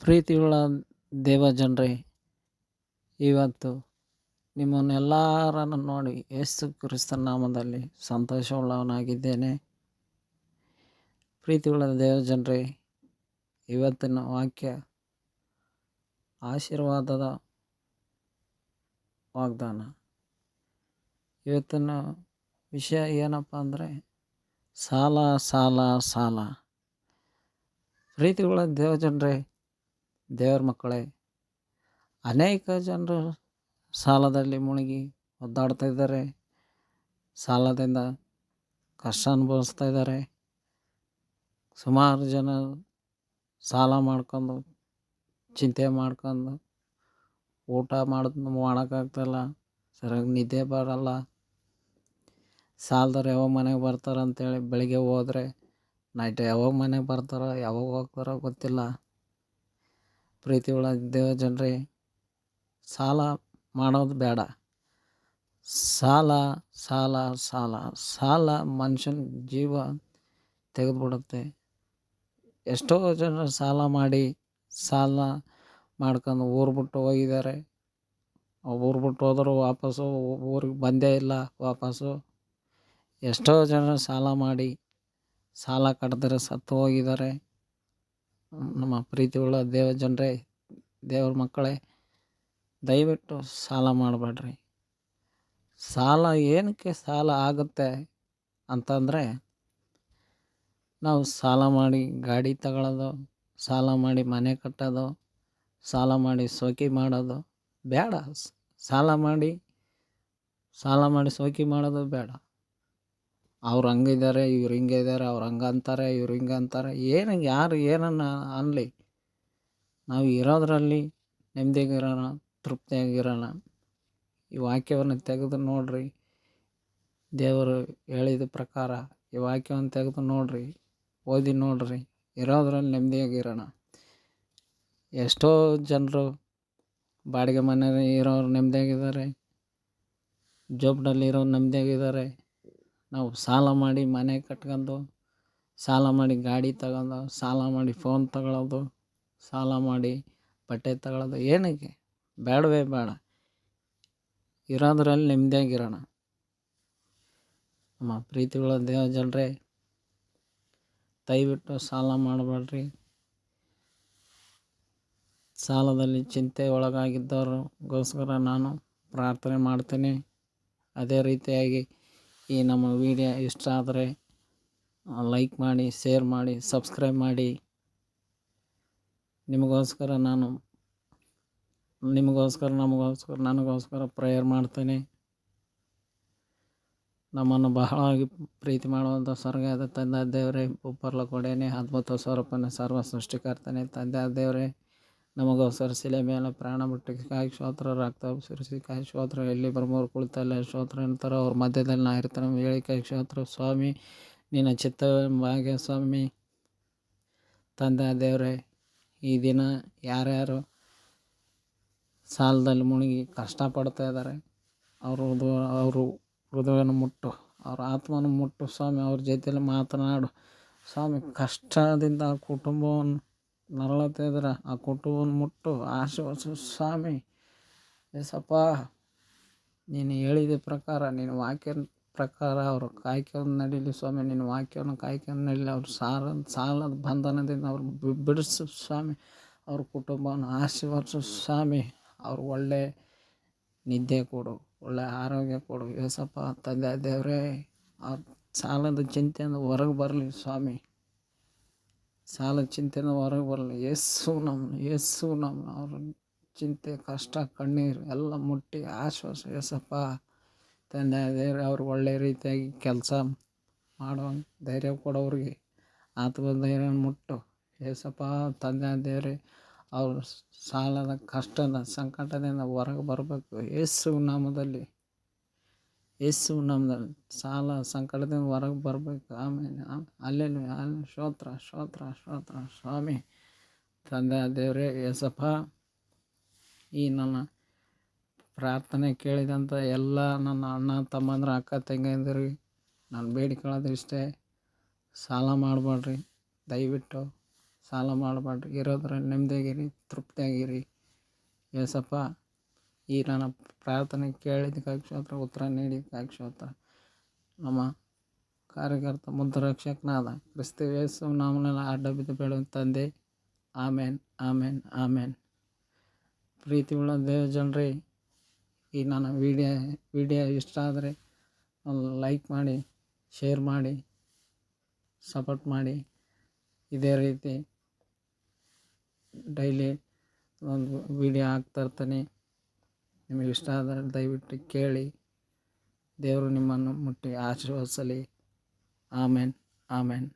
ಪ್ರೀತಿಯುಳ್ಳ ದೇವಜನರೇ, ಇವತ್ತು ನಿಮ್ಮನ್ನೆಲ್ಲರನ್ನು ನೋಡಿ ಯೇಸು ಕ್ರಿಸ್ತನ ನಾಮದಲ್ಲಿ ಸಂತೋಷವುಳ್ಳವನಾಗಿದ್ದೇನೆ. ಪ್ರೀತಿಯುಳ್ಳ ದೇವಜನರೇ, ಇವತ್ತಿನ ವಾಕ್ಯ ಆಶೀರ್ವಾದದ ವಾಗ್ದಾನ. ಇವತ್ತಿನ ವಿಷಯ ಏನಪ್ಪ ಅಂದರೆ ಸಾಲ ಸಾಲ ಸಾಲ. ಪ್ರೀತಿಯುಳ್ಳ ದೇವಜನರೇ, ದೇವರ ಮಕ್ಕಳೇ, ಅನೇಕ ಜನರು ಸಾಲದಲ್ಲಿ ಮುಳುಗಿ ಒದ್ದಾಡ್ತಾ ಇದ್ದಾರೆ. ಸಾಲದಿಂದ ಕಷ್ಟ ಅನುಭವಿಸ್ತಾ ಇದ್ದಾರೆ. ಸುಮಾರು ಜನ ಸಾಲ ಮಾಡ್ಕೊಂಡು ಚಿಂತೆ ಮಾಡ್ಕೊಂಡು ಊಟ ಮಾಡೋಕ್ಕಾಗ್ತಾಯಿಲ್ಲ, ಸರಿಯಾಗಿ ನಿದ್ದೆ ಬರಲ್ಲ. ಸಾಲದವ್ರು ಯಾವಾಗ ಮನೆಗೆ ಬರ್ತಾರೆ ಅಂತೇಳಿ ಬೆಳಿಗ್ಗೆ ಹೋದರೆ ನೈಟ್ ಯಾವಾಗ ಮನೆಗೆ ಬರ್ತಾರೋ ಯಾವಾಗ ಹೋಗ್ತಾರೋ ಗೊತ್ತಿಲ್ಲ. ಪ್ರೀತಿಯುಳ್ಳ ದೇವಜನರೇ, ಸಾಲ ಮಾಡೋದು ಬೇಡ. ಸಾಲ ಸಾಲ ಸಾಲ ಸಾಲ ಮನುಷ್ಯನ ಜೀವ ತೆಗೆದುಬಿಡುತ್ತೆ. ಎಷ್ಟೋ ಜನರು ಸಾಲ ಮಾಡ್ಕೊಂಡು ಊರು ಬಿಟ್ಟು ಹೋಗಿದ್ದಾರೆ. ಊರು ಬಿಟ್ಟು ಹೋದರೂ ವಾಪಸ್ಸು ಊರಿಗೆ ಬಂದೇ ಇಲ್ಲ ವಾಪಸ್ಸು. ಎಷ್ಟೋ ಜನ ಸಾಲ ಕಟ್ಟಿದ್ರೆ ಸತ್ತು ಹೋಗಿದ್ದಾರೆ. ನಮ್ಮ ಪ್ರೀತಿಯುಳ್ಳ ದೇವಜನರೇ, ದೇವ್ರ ಮಕ್ಕಳೇ, ದಯವಿಟ್ಟು ಸಾಲ ಮಾಡಬೇಡ್ರಿ. ಸಾಲ ಏನಕ್ಕೆ ಸಾಲ ಆಗುತ್ತೆ ಅಂತಂದರೆ, ನಾವು ಸಾಲ ಮಾಡಿ ಗಾಡಿ ತಗೊಳ್ಳೋದು, ಸಾಲ ಮಾಡಿ ಮನೆ ಕಟ್ಟೋದು, ಸಾಲ ಮಾಡಿ ಶೋಕಿ ಮಾಡೋದು ಬೇಡ. ಸಾಲ ಮಾಡಿ ಶೋಕಿ ಮಾಡೋದು ಬೇಡ. ಅವ್ರು ಹಂಗಿದ್ದಾರೆ, ಇವ್ರು ಹಿಂಗೆ ಇದ್ದಾರೆ, ಅವ್ರು ಹಂಗೆ ಅಂತಾರೆ, ಇವ್ರು ಹಿಂಗೆ ಅಂತಾರೆ. ಯಾರು ಏನನ್ನು ಅನ್ನಲಿ, ನಾವು ಇರೋದರಲ್ಲಿ ನೆಮ್ಮದಿಯಾಗಿರೋಣ, ತೃಪ್ತಿಯಾಗಿರೋಣ. ಈ ವಾಕ್ಯವನ್ನು ತೆಗೆದು ನೋಡ್ರಿ. ದೇವರು ಹೇಳಿದ ಪ್ರಕಾರ ಈ ವಾಕ್ಯವನ್ನು ತೆಗೆದು ನೋಡ್ರಿ, ಓದಿ ನೋಡ್ರಿ. ಇರೋದ್ರಲ್ಲಿ ನೆಮ್ಮದಿಯಾಗಿರೋಣ. ಎಷ್ಟೋ ಜನರು ಬಾಡಿಗೆ ಮನೆ ಇರೋರು ನೆಮ್ಮದಿಯಾಗಿದ್ದಾರೆ, ಜೋಬ್ನಲ್ಲಿರೋರು ನೆಮ್ಮದಿಯಾಗಿದ್ದಾರೆ. ನಾವು ಸಾಲ ಮಾಡಿ ಮನೆ ಕಟ್ಕೊಂಡು, ಸಾಲ ಮಾಡಿ ಗಾಡಿ ತಗೊಂಡು, ಸಾಲ ಮಾಡಿ ಫೋನ್ ತಗೊಳ್ಳೋದು, ಸಾಲ ಮಾಡಿ ಬಟ್ಟೆ ತಗೊಳ್ಳೋದು ಏನಕ್ಕೆ? ಬೇಡವೇ ಬೇಡ. ಇರೋದ್ರಲ್ಲಿ ನೆಮ್ಮದಿಯಾಗಿರೋಣ. ನಮ್ಮ ಪ್ರೀತಿಗಳ ದೇವಜನರೇ, ದಯವಿಟ್ಟು ಸಾಲ ಮಾಡಬೇಡ್ರಿ. ಸಾಲದಲ್ಲಿ ಚಿಂತೆ ಒಳಗಾಗಿದ್ದವ್ರಿಗೋಸ್ಕರ ನಾನು ಪ್ರಾರ್ಥನೆ ಮಾಡ್ತೀನಿ. ಅದೇ ರೀತಿಯಾಗಿ ಈ ನಮ್ಮ ವಿಡಿಯೋ ಇಷ್ಟ ಆದರೆ ಲೈಕ್ ಮಾಡಿ, ಶೇರ್ ಮಾಡಿ, ಸಬ್ಸ್ಕ್ರೈಬ್ ಮಾಡಿ. ನನಗೋಸ್ಕರ ಪ್ರೇಯರ್ ಮಾಡ್ತೀನಿ. ನಮ್ಮನ್ನು ಬಹಳವಾಗಿ ಪ್ರೀತಿ ಮಾಡುವಂಥ ಸ್ವರ್ಗದ ತಂದೆ ದೇವರೇ, ಭೂಪರಲೋಕದೊಡೆಯನೇ, ಅದ್ಭುತ ಸ್ವರೂಪನೇ, ಸರ್ವ ಸೃಷ್ಟಿಕರ್ತನೇ, ತಂದೆ ದೇವರೇ, ನಮಗೋಸ್ಕರ ಶಿಲೆ ಮೇಲೆ ಪ್ರಾಣ ಬಿಟ್ಟು ಕಾಯಿ ಸ್ತೋತ್ರ, ರಕ್ತ ಸುರಿಸಿ ಕಾಯಿ ಸ್ತೋತ್ರ, ಎಲ್ಲಿ ಬರ್ಮೂರು ಕುಳಿತಲ್ಲ ಸ್ತೋತ್ರ ಅಂತಾರೆ, ಅವ್ರ ಮಧ್ಯದಲ್ಲಿ ನಾ ಇರ್ತಾನೆ ಹೇಳಿ ಕಾಯಿ ಸ್ತೋತ್ರ. ಸ್ವಾಮಿ, ನಿನ್ನ ಚಿತ್ತವಾಗಿ ಸ್ವಾಮಿ ತಂದೆ ದೇವರೇ, ಈ ದಿನ ಯಾರ್ಯಾರು ಸಾಲದಲ್ಲಿ ಮುಳುಗಿ ಕಷ್ಟಪಡ್ತಾ ಇದ್ದಾರೆ, ಅವರು ಹೃದಯವನ್ನು ಮುಟ್ಟು, ಅವ್ರ ಆತ್ಮನ ಮುಟ್ಟು ಸ್ವಾಮಿ. ಅವ್ರ ಜೊತೆಯಲ್ಲಿ ಮಾತನಾಡು ಸ್ವಾಮಿ. ಕಷ್ಟದಿಂದ ಆ ಕುಟುಂಬವನ್ನು ನರಳುತ್ತಾ ಇದ್ದಾರೆ, ಆ ಕುಟುಂಬವನ್ನು ಮುಟ್ಟು ಆಶೀರ್ವದಿಸು ಸ್ವಾಮಿ. ಏಸಪ್ಪ, ನೀನು ಹೇಳಿದ ಪ್ರಕಾರ, ನಿನ್ನ ವಾಕ್ಯದ ಪ್ರಕಾರ ಅವರು ಕಾಯ್ಕೊಂಡು ನಡೀಲಿ ಸ್ವಾಮಿ. ನಿನ್ನ ವಾಕ್ಯವನ್ನು ಕಾಯ್ಕೊಂಡು ನಡೀಲಿ. ಅವ್ರು ಸಾಲದ ಬಂಧನದಿಂದ ಅವ್ರು ಬಿಡಿಸು ಸ್ವಾಮಿ. ಅವ್ರ ಕುಟುಂಬವನ್ನು ಆಶೀರ್ವದಿಸು ಸ್ವಾಮಿ. ಅವ್ರು ಒಳ್ಳೆ ನಿದ್ದೆ ಕೊಡು, ಒಳ್ಳೆ ಆರೋಗ್ಯ ಕೊಡು ಏಸಪ್ಪ. ತಂದೆ ದೇವರೇ, ಅವ್ರ ಸಾಲದ ಚಿಂತೆಯಿಂದ ಹೊರಗೆ ಬರಲಿ ಸ್ವಾಮಿ. ಸಾಲದ ಚಿಂತೆಯಿಂದ ಹೊರಗೆ ಬರಲಿ ಯೇಸು ನಮ್ಮ ಅವ್ರ ಚಿಂತೆ, ಕಷ್ಟ, ಕಣ್ಣೀರು ಎಲ್ಲ ಮುಟ್ಟಿ ಆಶ್ವಾಸ ಏಸಪ್ಪ. ತಂದೆ ದೇವರೇ, ಅವ್ರು ಒಳ್ಳೆ ರೀತಿಯಾಗಿ ಕೆಲಸ ಮಾಡೋ ಧೈರ್ಯ ಕೊಡೋರಿಗೆ ಆತ್ಮ ಧೈರ್ಯ ಮುಟ್ಟು ಏಸಪ್ಪ. ತಂದೆ ದೇವರೇ, ಅವರು ಸಾಲದ ಕಷ್ಟದ ಸಂಕಟದಿಂದ ಹೊರಗೆ ಬರಬೇಕು ಯೇಸು ನಾಮದಲ್ಲಿ. ಸಾಲ ಸಂಕಟದಿಂದ ಹೊರಗೆ ಬರಬೇಕು. ಆಮೇಲೆ ಅಲ್ಲೆಲ್ಲ ಸ್ತೋತ್ರ ಸ್ವಾಮಿ. ತಂದೆ ದೇವರೇ, ಏಸಪ್ಪ, ಈ ನನ್ನ ಪ್ರಾರ್ಥನೆ ಕೇಳಿದಂಥ ಎಲ್ಲ ನನ್ನ ಅಣ್ಣ ತಮ್ಮಂದ್ರ, ಅಕ್ಕ ತಂಗಿಯಂದಿರಿಗೆ ನಾನು ಬೇಡಿಕೊಳ್ಳೋದು ಇಷ್ಟೇ. ಸಾಲ ಮಾಡಬೇಡ್ರಿ, ದಯವಿಟ್ಟು ಸಾಲ ಮಾಡಬೇಡ್ರಿ, ಇರೋದ್ರಲ್ಲಿ ನೆಮ್ಮದಿಯಾಗಿರಿ, ತೃಪ್ತಿಯಾಗಿರಿ. ಏಸಪ್ಪ, ಈ ನನ್ನ ಪ್ರಾರ್ಥನೆ ಕೇಳಿದ್ದಕ್ಕಾಗಿ ಸ್ತೋತ್ರ, ಉತ್ತರ ನೀಡಿದ್ದಕ್ಕಾಗಿ ಸ್ತೋತ್ರ. ನಮ್ಮ ಕಾರ್ಯಕರ್ತ ಮುದ್ರಕ್ಷಕನಾದ ಕ್ರಿಸ್ತ ಯೇಸು ನಾಮದಲ್ಲಿ ಅಡ್ಡ ಬಿದ್ದು ಬೇಡುವ ತಂದೆ, ಆಮೇನ್, ಆಮೇನ್, ಆಮೇನ್. ಪ್ರೀತಿ ಉಳ್ಳ ದೇವ ಜನರೇ, ಈ ನನ್ನ ವಿಡಿಯೋ ಇಷ್ಟ ಆದರೆ ಒಂದು ಲೈಕ್ ಮಾಡಿ, ಶೇರ್ ಮಾಡಿ, ಸಪೋರ್ಟ್ ಮಾಡಿ. ಇದೇ ರೀತಿ ಡೈಲಿ ಒಂದು ವಿಡಿಯೋ ಹಾಕ್ತಾಯಿರ್ತೀನಿ. ನಿಮಗೆ ಇಷ್ಟ ಆದರೆ ದಯವಿಟ್ಟು ಕೇಳಿ. ದೇವರು ನಿಮ್ಮನ್ನು ಮುಟ್ಟಿ ಆಶೀರ್ವದಿಸಲಿ. ಆಮೇನ್, ಆಮೇನ್.